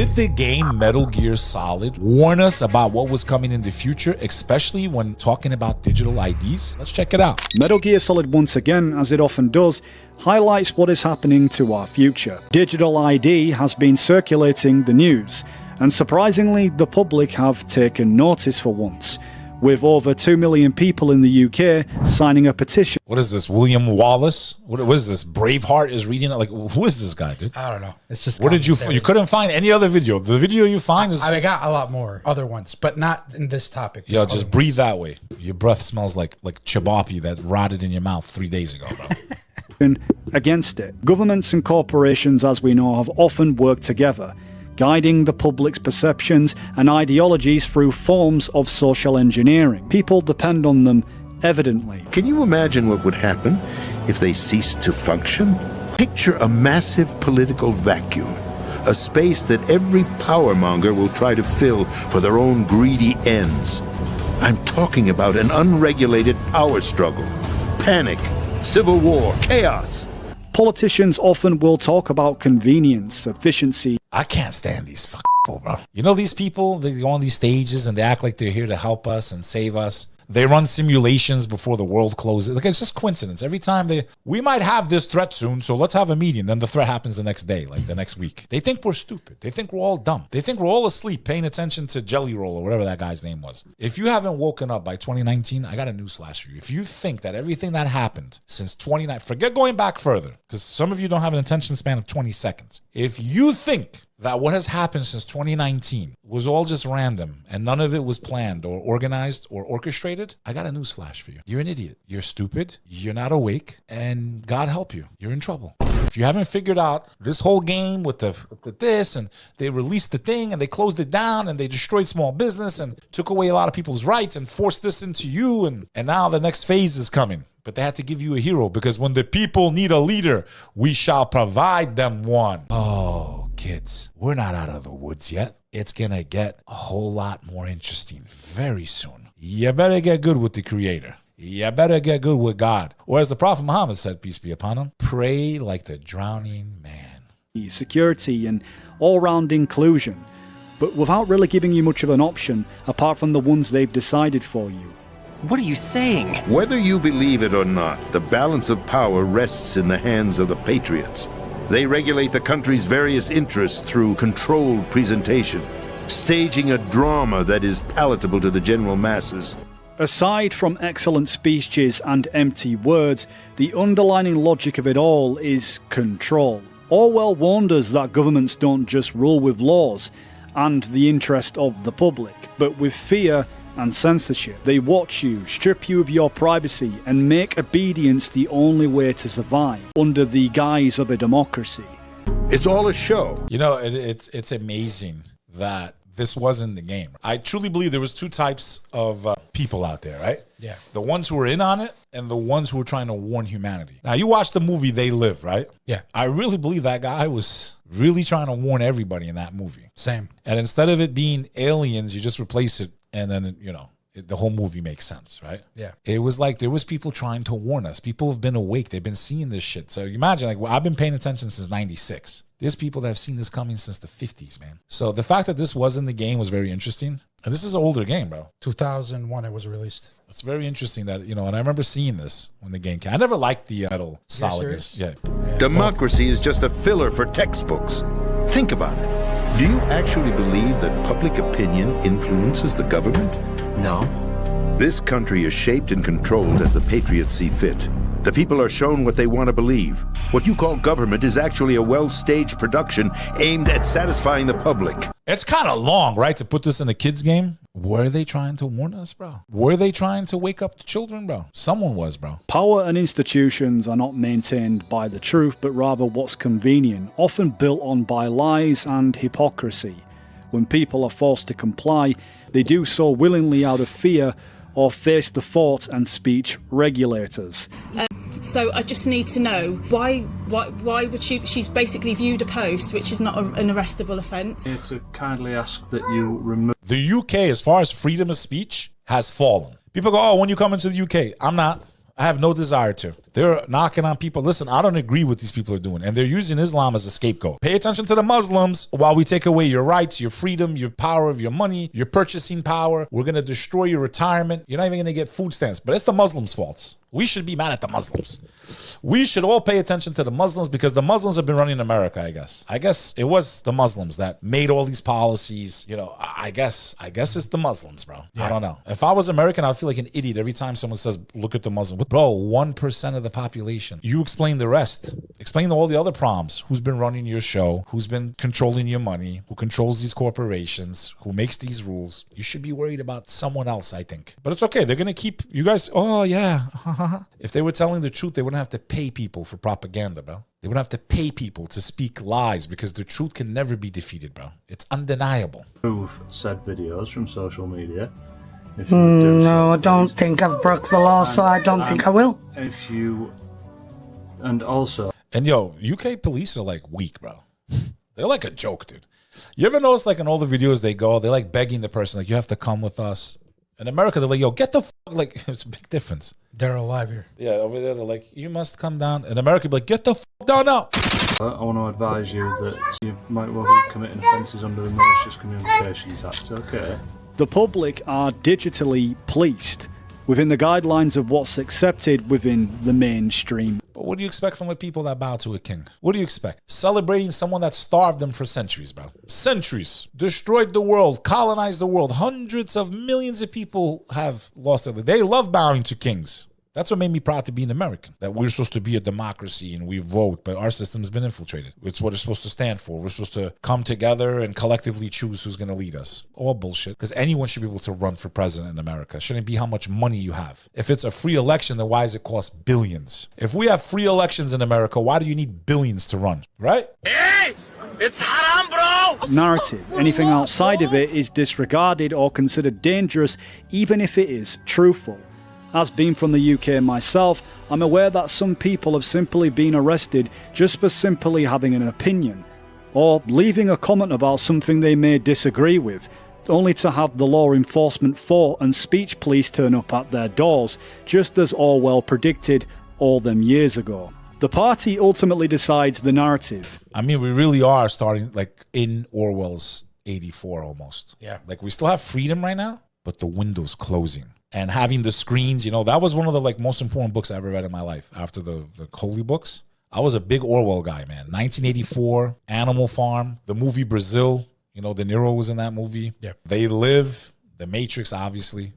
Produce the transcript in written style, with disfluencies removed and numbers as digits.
Did the game Metal Gear Solid warn us about what was coming in the future, especially when talking about digital IDs? Let's check it out. Metal Gear Solid, once again, as it often does, highlights what is happening to our future. Digital ID has been circulating the news, and surprisingly, the public have taken notice for once, with over 2 million people in the UK signing a petition. What is this, William Wallace? What is this, Braveheart is reading it? Like, who is this guy, dude? I don't know. It's just what did you couldn't find any other video. The video you find is... I got a lot more other ones, but not in this topic. Yo, just breathe that way. Your breath smells like chibapi that rotted in your mouth 3 days ago, bro. Against it. Governments and corporations, as we know, have often worked together, guiding the public's perceptions and ideologies through forms of social engineering. People depend on them evidently. Can you imagine what would happen if they ceased to function? Picture a massive political vacuum, a space that every powermonger will try to fill for their own greedy ends. I'm talking about an unregulated power struggle, panic, civil war, chaos. Politicians often will talk about convenience, efficiency. I can't stand these people, bro. You know these people, they go on these stages and they act like they're here to help us and save us. They run simulations before the world closes. Like, it's just coincidence. Every time we might have this threat soon, so let's have a meeting. Then the threat happens the next day, like the next week. They think we're stupid. They think we're all dumb. They think we're all asleep paying attention to Jelly Roll or whatever that guy's name was. If you haven't woken up by 2019, I got a newsflash for you. If you think that everything that happened since 2019, forget going back further, because some of you don't have an attention span of 20 seconds. If you think that what has happened since 2019 was all just random and none of it was planned or organized or orchestrated, I got a news flash for you. You're an idiot. You're stupid. You're not awake. And God help you. You're in trouble. If you haven't figured out this whole game with this, and they released the thing and they closed it down and they destroyed small business and took away a lot of people's rights and forced this into you, and now the next phase is coming. But they had to give you a hero, because when the people need a leader, we shall provide them one. Oh, kids, we're not out of the woods yet. It's gonna get a whole lot more interesting very soon. You better get good with the Creator. You better get good with God. Or as the Prophet Muhammad said, peace be upon him, pray like the drowning man. Security and all-round inclusion, but without really giving you much of an option apart from the ones they've decided for you. What are you saying? Whether you believe it or not, the balance of power rests in the hands of the patriots. They regulate the country's various interests through controlled presentation, staging a drama that is palatable to the general masses. Aside from excellent speeches and empty words, the underlying logic of it all is control. Orwell warned us that governments don't just rule with laws and the interest of the public, but with fear and censorship. They watch you, strip you of your privacy, and make obedience the only way to survive under the guise of a democracy. It's all a show. You know, it's amazing that this wasn't the game. I truly believe there was two types of people out there, right? Yeah. The ones who were in on it and the ones who were trying to warn humanity. Now, you watch the movie They Live, right? Yeah. I really believe that guy was really trying to warn everybody in that movie. Same. And instead of it being aliens, you just replace it and then, you know, the whole movie makes sense, right? Yeah. It was like there was people trying to warn us. People have been awake. They've been seeing this shit. So you imagine, like, I've been paying attention since 96. There's people that have seen this coming since the 50s, man. So the fact that this was in the game was very interesting. And this is an older game, bro. 2001 it was released. It's very interesting that, you know, and I remember seeing this when the game came. I never liked the Metal Solid. Yeah. Democracy is just a filler for textbooks. Think about it. Do you actually believe that public opinion influences the government? No. This country is shaped and controlled as the patriots see fit. The people are shown what they want to believe. What you call government is actually a well-staged production aimed at satisfying the public. It's kind of long, right, to put this in a kid's game? Were they trying to warn us, bro? Were they trying to wake up the children, bro? Someone was, bro. Power and institutions are not maintained by the truth, but rather what's convenient, often built on by lies and hypocrisy. When people are forced to comply, they do so willingly out of fear or face the thought and speech regulators. So I just need to know why would she's basically viewed a post which is not an arrestable offence. To kindly ask that you remove. The UK, as far as freedom of speech, has fallen. People go, oh, when you come into the UK, I'm not. I have no desire to. They're knocking on people. Listen, I don't agree with these people are doing, and they're using Islam as a scapegoat. Pay attention to the Muslims while we take away your rights, your freedom, your power of your money, your purchasing power. We're going to destroy your retirement. You're not even going to get food stamps, but it's the Muslims' fault. We should be mad at the Muslims. We should all pay attention to the Muslims because the Muslims have been running America, I guess. I guess it was the Muslims that made all these policies. You know, I guess it's the Muslims, bro. Yeah. I don't know. If I was American, I'd feel like an idiot every time someone says, look at the Muslims. Bro, 1% of the population. You explain the rest. Explain all the other problems. Who's been running your show? Who's been controlling your money? Who controls these corporations? Who makes these rules? You should be worried about someone else, I think. But it's okay. They're going to keep you guys, oh, yeah. If they were telling the truth, they wouldn't have to pay people for propaganda, bro. They wouldn't have to pay people to speak lies because the truth can never be defeated, bro. It's undeniable. Remove said videos from social media. If no, I don't think I've broke the law, so I don't think I will. If you... And also... And yo, UK police are like weak, bro. They're like a joke, dude. You ever notice like in all the videos they go, they're like begging the person, like, you have to come with us. In America, they're like, yo, get the fuck, like, it's a big difference. They're alive here. Yeah, over there, they're like, you must come down. In America, be like, get the fuck down now. I want to advise you that you might well be committing offences under the Malicious Communications Act, okay? The public are digitally policed within the guidelines of what's accepted within the mainstream. But what do you expect from the people that bow to a king? What do you expect? Celebrating someone that starved them for centuries, bro. Centuries. Destroyed the world, colonized the world. Hundreds of millions of people have lost their lives. They love bowing to kings. That's what made me proud to be an American. That we're supposed to be a democracy and we vote, but our system's been infiltrated. It's what it's supposed to stand for. We're supposed to come together and collectively choose who's going to lead us. All bullshit. Because anyone should be able to run for president in America. It shouldn't be how much money you have. If it's a free election, then why does it cost billions? If we have free elections in America, why do you need billions to run? Right? Hey! It's haram, bro! Narrative. Anything outside of it is disregarded or considered dangerous, even if it is truthful. As being from the UK myself, I'm aware that some people have simply been arrested just for simply having an opinion, or leaving a comment about something they may disagree with, only to have the law enforcement and speech police turn up at their doors, just as Orwell predicted all them years ago. The party ultimately decides the narrative. I mean, we really are starting like in Orwell's 84 almost. Yeah. Like we still have freedom right now, but the window's closing. And having the screens, you know, that was one of the like most important books I ever read in my life after the holy books. I was a big Orwell guy, man. 1984, Animal Farm, the movie Brazil, you know, De Niro was in that movie. Yeah. They Live, The Matrix, obviously.